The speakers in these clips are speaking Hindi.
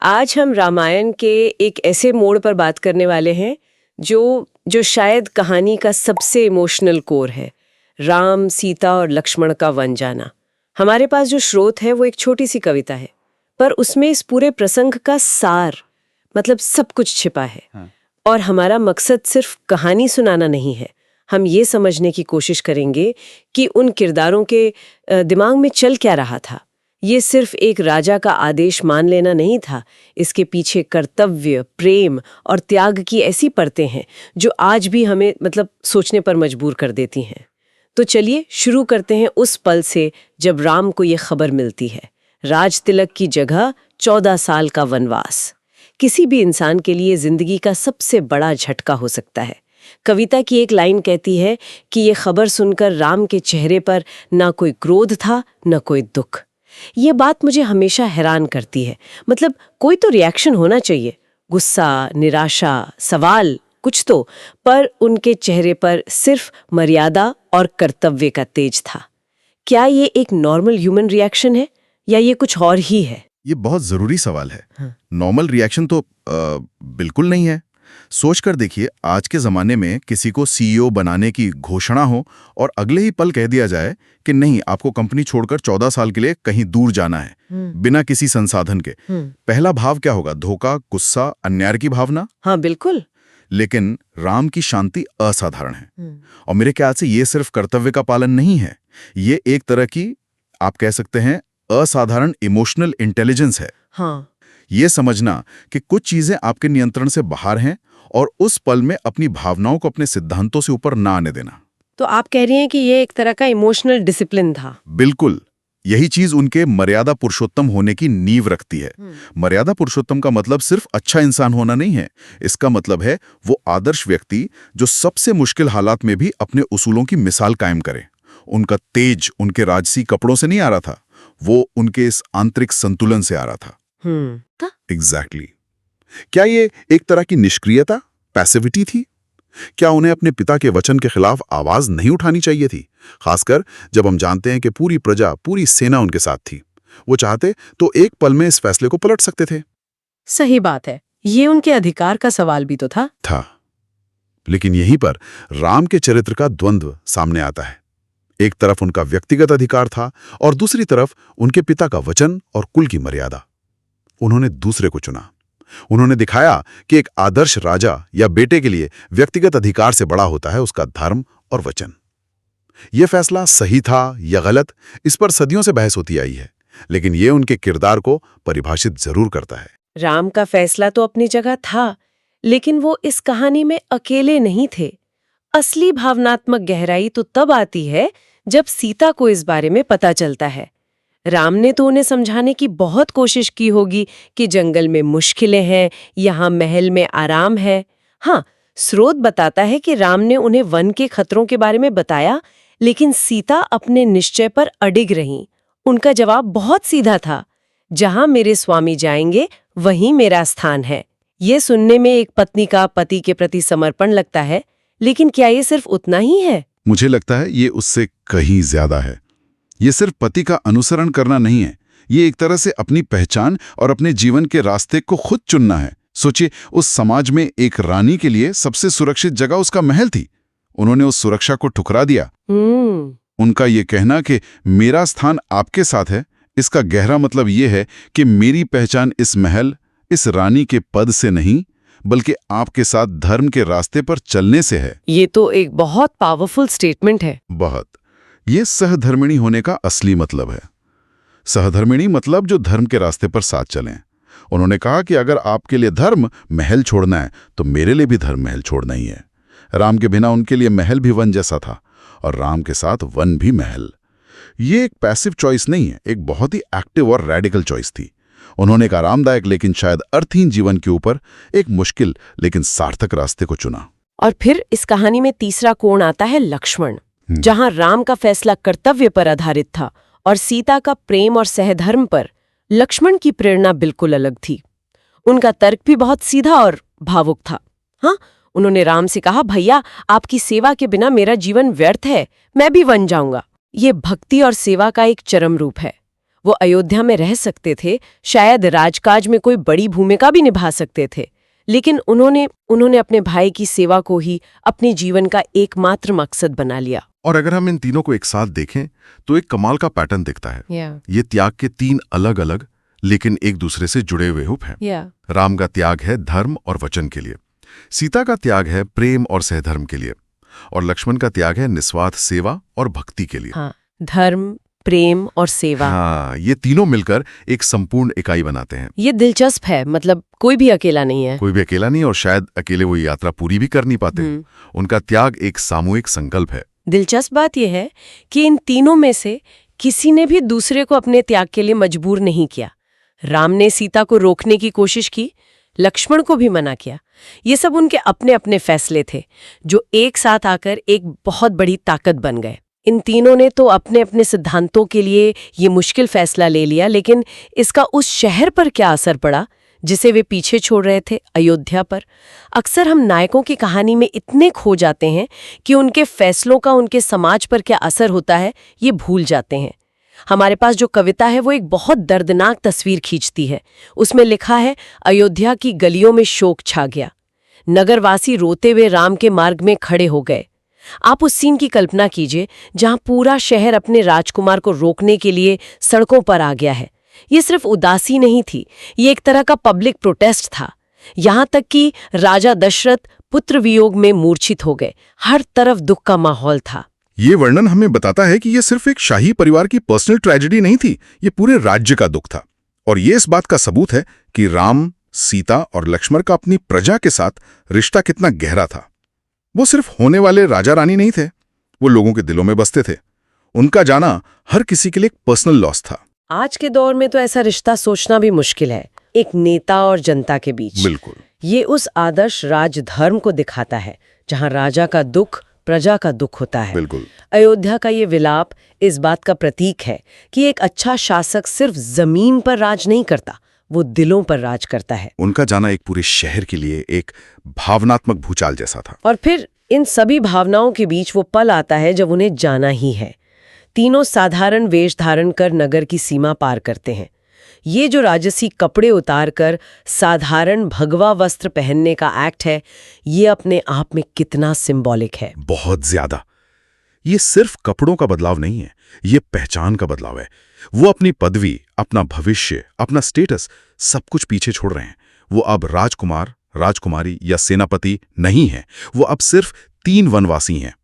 आज हम रामायण के एक ऐसे मोड़ पर बात करने वाले हैं जो शायद कहानी का सबसे इमोशनल कोर है। राम, सीता और लक्ष्मण का वन जाना। हमारे पास जो स्रोत है वो एक छोटी सी कविता है, पर उसमें इस पूरे प्रसंग का सार मतलब सब कुछ छिपा है। और हमारा मकसद सिर्फ कहानी सुनाना नहीं है, हम ये समझने की कोशिश करेंगे कि उन किरदारों के दिमाग में चल क्या रहा था। ये सिर्फ एक राजा का आदेश मान लेना नहीं था, इसके पीछे कर्तव्य, प्रेम और त्याग की ऐसी परतें हैं जो आज भी हमें सोचने पर मजबूर कर देती हैं। तो चलिए शुरू करते हैं उस पल से जब राम को ये खबर मिलती है, राज तिलक की जगह 14 साल का वनवास। किसी भी इंसान के लिए जिंदगी का सबसे बड़ा झटका हो सकता है। कविता की एक लाइन कहती है कि ये खबर सुनकर राम के चेहरे पर ना कोई क्रोध था, ना कोई दुख। ये बात मुझे हमेशा हैरान करती है। कोई तो रिएक्शन होना चाहिए, गुस्सा, निराशा, सवाल, कुछ तो, पर उनके चेहरे पर सिर्फ मर्यादा और कर्तव्य का तेज था। क्या ये एक नॉर्मल ह्यूमन रिएक्शन है या ये कुछ और ही है? ये बहुत जरूरी सवाल है। नॉर्मल रिएक्शन तो बिल्कुल नहीं है। सोच कर देखिए, आज के जमाने में किसी को सीईओ बनाने की घोषणा हो और अगले ही पल कह दिया जाए कि नहीं, आपको कंपनी छोड़कर 14 साल के लिए कहीं दूर जाना है, बिना किसी संसाधन के। पहला भाव क्या होगा? धोखा, गुस्सा, अन्याय की भावना। हाँ, बिल्कुल। लेकिन राम की शांति असाधारण है। और मेरे ख्याल से ये सिर्फ कर्तव्य का पालन नहीं है, ये एक तरह की, आप कह सकते हैं, असाधारण इमोशनल इंटेलिजेंस है। हाँ। ये समझना कि कुछ चीजें आपके नियंत्रण से बाहर हैं और उस पल में अपनी भावनाओं को अपने सिद्धांतों से ऊपर ना आने देना। तो आप कह रही हैं कि ये एक तरह का इमोशनल डिसिप्लिन था? बिल्कुल। यही चीज उनके मर्यादा पुरुषोत्तम होने की नींव रखती है। मर्यादा पुरुषोत्तम का मतलब सिर्फ अच्छा इंसान होना नहीं है। इसका मतलब है वो आदर्श व्यक्ति जो सबसे मुश्किल हालात में भी अपने उसूलों की मिसाल कायम करे। उनका तेज उनके राजसी कपड़ों से नहीं आ रहा था, वो उनके इस आंतरिक संतुलन से आ रहा था। एग्जैक्टली। क्या ये एक तरह की निष्क्रियता, पैसिविटी थी? क्या उन्हें अपने पिता के वचन के खिलाफ आवाज नहीं उठानी चाहिए थी? खासकर जब हम जानते हैं कि पूरी प्रजा, पूरी सेना उनके साथ थी। वो चाहते तो एक पल में इस फैसले को पलट सकते थे। सही बात है, ये उनके अधिकार का सवाल भी तो था। लेकिन यहीं पर राम के चरित्र का द्वंद्व सामने आता है। एक तरफ उनका व्यक्तिगत अधिकार था और दूसरी तरफ उनके पिता का वचन और कुल की मर्यादा। उन्होंने दूसरे को चुना। उन्होंने दिखाया कि एक आदर्श राजा या बेटे के लिए व्यक्तिगत अधिकार से बड़ा होता है उसका धर्म और वचन। यह फैसला सही था या गलत, इस पर सदियों से बहस होती आई है, लेकिन यह उनके किरदार को परिभाषित जरूर करता है। राम का फैसला तो अपनी जगह था, लेकिन वो इस कहानी में अकेले नहीं थे। असली भावनात्मक गहराई तो तब आती है जब सीता को इस बारे में पता चलता है। राम ने तो उन्हें समझाने की बहुत कोशिश की होगी कि जंगल में मुश्किलें हैं, यहाँ महल में आराम है। हाँ, स्रोत बताता है कि राम ने उन्हें वन के खतरों के बारे में बताया, लेकिन सीता अपने निश्चय पर अडिग रहीं। उनका जवाब बहुत सीधा था, जहाँ मेरे स्वामी जाएंगे वहीं मेरा स्थान है। ये सुनने में एक पत्नी का पति के प्रति समर्पण लगता है, लेकिन क्या ये सिर्फ उतना ही है? मुझे लगता है ये उससे कहीं ज्यादा है। ये सिर्फ पति का अनुसरण करना नहीं है, ये एक तरह से अपनी पहचान और अपने जीवन के रास्ते को खुद चुनना है। सोचिए, उस समाज में एक रानी के लिए सबसे सुरक्षित जगह उसका महल थी। उन्होंने उस सुरक्षा को ठुकरा दिया। उनका ये कहना कि मेरा स्थान आपके साथ है, इसका गहरा मतलब ये है कि मेरी पहचान इस महल, इस रानी के पद से नहीं, बल्कि आपके साथ धर्म के रास्ते पर चलने से है। ये तो एक बहुत पावरफुल स्टेटमेंट है। बहुत। ये सहधर्मिणी होने का असली मतलब है। सहधर्मिणी मतलब जो धर्म के रास्ते पर साथ चलें। उन्होंने कहा कि अगर आपके लिए धर्म महल छोड़ना है तो मेरे लिए भी धर्म महल छोड़ना ही है। राम के बिना उनके लिए महल भी वन जैसा था और राम के साथ वन भी महल। ये एक पैसिव चॉइस नहीं है, एक बहुत ही एक्टिव और रेडिकल चॉइस थी। उन्होंने एक आरामदायक लेकिन शायद अर्थहीन जीवन के ऊपर एक मुश्किल लेकिन सार्थक रास्ते को चुना। और फिर इस कहानी में तीसरा कोण आता है लक्ष्मण, जहां राम का फैसला कर्तव्य पर आधारित था और सीता का प्रेम और सहधर्म पर। लक्ष्मण की प्रेरणा बिल्कुल अलग थी। उनका तर्क भी बहुत सीधा और भावुक था। हाँ, उन्होंने राम से कहा, भैया आपकी सेवा के बिना मेरा जीवन व्यर्थ है, मैं भी वन जाऊंगा। ये भक्ति और सेवा का एक चरम रूप है। वो अयोध्या में रह सकते थे, शायद राजकाज में कोई बड़ी भूमिका भी निभा सकते थे, लेकिन उन्होंने अपने भाई की सेवा को ही अपने जीवन का एकमात्र मकसद बना लिया। और अगर हम इन तीनों को एक साथ देखें तो एक कमाल का पैटर्न दिखता है। ये त्याग के तीन अलग अलग लेकिन एक दूसरे से जुड़े हुए रूप हैं। राम का त्याग है धर्म और वचन के लिए, सीता का त्याग है प्रेम और सहधर्म के लिए, और लक्ष्मण का त्याग है निस्वार्थ सेवा और भक्ति के लिए। धर्म, प्रेम और सेवा, ये तीनों मिलकर एक संपूर्ण इकाई बनाते हैं। ये दिलचस्प है, मतलब कोई भी अकेला नहीं है। कोई भी अकेला नहीं, और शायद अकेले वो यात्रा पूरी भी कर नहीं पाते। उनका त्याग एक सामूहिक संकल्प है। दिलचस्प बात यह है कि इन तीनों में से किसी ने भी दूसरे को अपने त्याग के लिए मजबूर नहीं किया। राम ने सीता को रोकने की कोशिश की, लक्ष्मण को भी मना किया। ये सब उनके अपने अपने फैसले थे जो एक साथ आकर एक बहुत बड़ी ताकत बन गए। इन तीनों ने तो अपने अपने सिद्धांतों के लिए ये मुश्किल फैसला ले लिया, लेकिन इसका उस शहर पर क्या असर पड़ा जिसे वे पीछे छोड़ रहे थे, अयोध्या पर? अक्सर हम नायकों की कहानी में इतने खो जाते हैं कि उनके फैसलों का उनके समाज पर क्या असर होता है ये भूल जाते हैं। हमारे पास जो कविता है वो एक बहुत दर्दनाक तस्वीर खींचती है। उसमें लिखा है, अयोध्या की गलियों में शोक छा गया, नगरवासी रोते हुए राम के मार्ग में खड़े हो गए। आप उस सीन की कल्पना कीजिए जहां पूरा शहर अपने राजकुमार को रोकने के लिए सड़कों पर आ गया है। ये सिर्फ उदासी नहीं थी, ये एक तरह का पब्लिक प्रोटेस्ट था। यहां तक कि राजा दशरथ पुत्र वियोग में मूर्छित हो गए। हर तरफ दुख का माहौल था। ये वर्णन हमें बताता है कि ये सिर्फ एक शाही परिवार की पर्सनल ट्रेजेडी नहीं थी, ये पूरे राज्य का दुख था। और ये इस बात का सबूत है कि राम, सीता और लक्ष्मण का अपनी प्रजा के साथ रिश्ता कितना गहरा था। वो सिर्फ होने वाले राजा रानी नहीं थे, वो लोगों के दिलों में बसते थे। उनका जाना हर किसी के लिए एक पर्सनल लॉस था। आज के दौर में तो ऐसा रिश्ता सोचना भी मुश्किल है, एक नेता और जनता के बीच। बिल्कुल। ये उस आदर्श राजधर्म को दिखाता है जहां राजा का दुख प्रजा का दुख होता है। बिल्कुल। अयोध्या का ये विलाप इस बात का प्रतीक है कि एक अच्छा शासक सिर्फ जमीन पर राज नहीं करता, वो दिलों पर राज करता है। उनका जाना एक पूरे शहर के लिए एक भावनात्मक भूचाल जैसा था। और फिर इन सभी भावनाओं के बीच वो पल आता है जब उन्हें जाना ही है। तीनों साधारण वेश धारण कर नगर की सीमा पार करते हैं। ये जो राजसी कपड़े उतार कर साधारण भगवा वस्त्र पहनने का एक्ट है, ये अपने आप में कितना सिंबॉलिक है। बहुत ज्यादा। ये सिर्फ कपड़ों का बदलाव नहीं है, ये पहचान का बदलाव है। वो अपनी पदवी, अपना भविष्य, अपना स्टेटस सब कुछ पीछे छोड़ रहे हैं। वो अब राजकुमार, राजकुमारी या सेनापति नहीं है, वो अब सिर्फ 3 वनवासी हैं।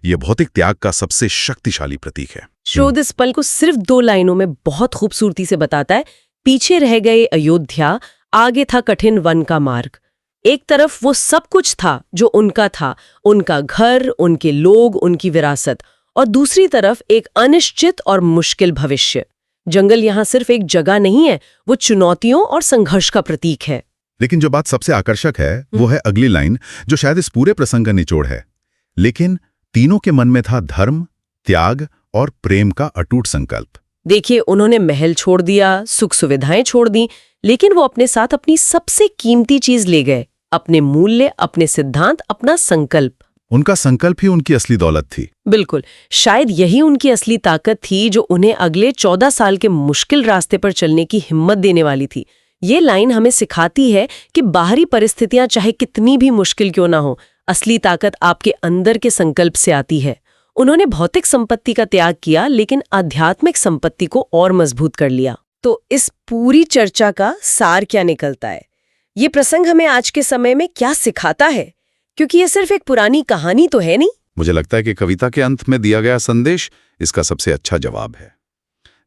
ये भौतिक त्याग का सबसे शक्तिशाली प्रतीक है। शोध इस पल को सिर्फ 2 लाइनों में बहुत खूबसूरती से बताता है। पीछे रह गए अयोध्या, आगे था कठिन वन का मार्ग। एक तरफ वो सब कुछ था जो उनका था, उनका घर, उनके लोग, उनकी विरासत, और दूसरी तरफ एक अनिश्चित और मुश्किल भविष्य। जंगल यहाँ सिर्फ एक जगह नहीं है, वो चुनौतियों और संघर्ष का प्रतीक है। लेकिन जो बात सबसे आकर्षक है वो है अगली लाइन, जो शायद इस पूरे प्रसंग का निचोड़ है। लेकिन तीनों के मन में था धर्म, त्याग और प्रेम का अटूट संकल्प। देखिए, उन्होंने महल छोड़ दिया, सुख सुविधाएं छोड़ दी, लेकिन वो अपने साथ अपनी सबसे कीमती चीज ले गए, अपने मूल्य, अपने सिद्धांत, अपना संकल्प। उनका संकल्प ही उनकी असली दौलत थी। बिल्कुल, शायद यही उनकी असली ताकत थी जो उन्हें अगले 14 साल के मुश्किल रास्ते पर चलने की हिम्मत देने वाली थी। ये लाइन हमें सिखाती है कि बाहरी परिस्थितियां चाहे कितनी भी मुश्किल क्यों ना हो, असली ताकत आपके अंदर के संकल्प से आती है। उन्होंने भौतिक संपत्ति का त्याग किया, लेकिन आध्यात्मिक संपत्ति को और मजबूत कर लिया। तो इस पूरी चर्चा का सार क्या निकलता है? ये प्रसंग हमें आज के समय में क्या सिखाता है? क्योंकि ये सिर्फ एक पुरानी कहानी तो है नहीं। मुझे लगता है कि कविता के अंत में दिया गया संदेश इसका सबसे अच्छा जवाब है।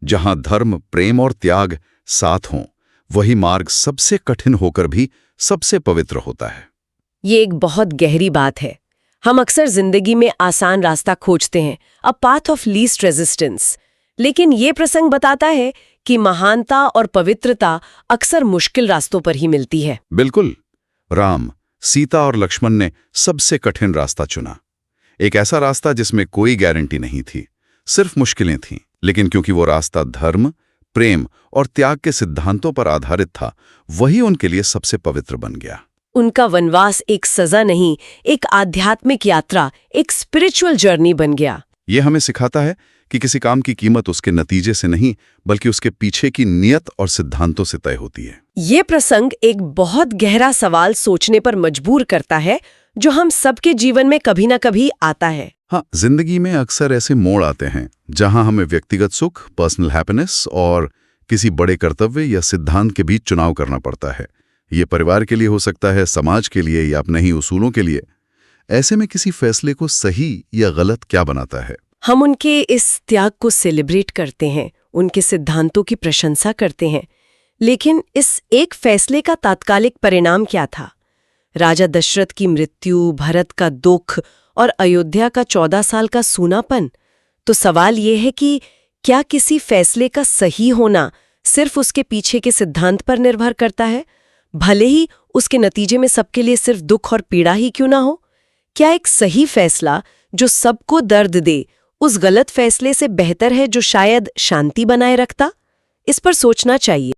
जहां धर्म, प्रेम और त्याग साथ हों, वही मार्ग सबसे कठिन होकर भी सबसे पवित्र होता है। ये एक बहुत गहरी बात है। हम अक्सर जिंदगी में आसान रास्ता खोजते हैं, a path of least resistance, लेकिन ये प्रसंग बताता है कि महानता और पवित्रता अक्सर मुश्किल रास्तों पर ही मिलती है। बिल्कुल। राम, सीता और लक्ष्मण ने सबसे कठिन रास्ता चुना। एक ऐसा रास्ता जिसमें कोई गारंटी नहीं थी, सिर्फ मुश्किलें थीं। लेकिन क्योंकि वो रास्ता धर्म, प्रेम और त्याग के सिद्धांतों पर आधारित था, वही उनके लिए सबसे पवित्र बन गया। उनका वनवास एक सजा नहीं, एक आध्यात्मिक यात्रा, एक स्पिरिचुअल जर्नी बन गया। ये हमें सिखाता है कि किसी काम की कीमत उसके नतीजे से नहीं बल्कि उसके पीछे की नीयत और सिद्धांतों से तय होती है। ये प्रसंग एक बहुत गहरा सवाल सोचने पर मजबूर करता है जो हम सबके जीवन में कभी ना कभी आता है। हाँ, जिंदगी में अक्सर ऐसे मोड़ आते हैं जहां हमें व्यक्तिगत सुख, पर्सनल हैप्पीनेस और किसी बड़े कर्तव्य या सिद्धांत के बीच चुनाव करना पड़ता है। ये परिवार के लिए हो सकता है, समाज के लिए या अपने ही उसूलों के लिए। ऐसे में किसी फैसले को सही या गलत क्या बनाता है? हम उनके इस त्याग को सेलिब्रेट करते हैं, उनके सिद्धांतों की प्रशंसा करते हैं, लेकिन इस एक फैसले का तात्कालिक परिणाम क्या था? राजा दशरथ की मृत्यु, भरत का दुख और अयोध्या का 14 साल का सूनापन। तो सवाल ये है कि क्या किसी फैसले का सही होना सिर्फ उसके पीछे के सिद्धांत पर निर्भर करता है, भले ही उसके नतीजे में सबके लिए सिर्फ दुख और पीड़ा ही क्यों ना हो? क्या एक सही फैसला जो सबको दर्द दे उस गलत फैसले से बेहतर है जो शायद शांति बनाए रखता? इस पर सोचना चाहिए।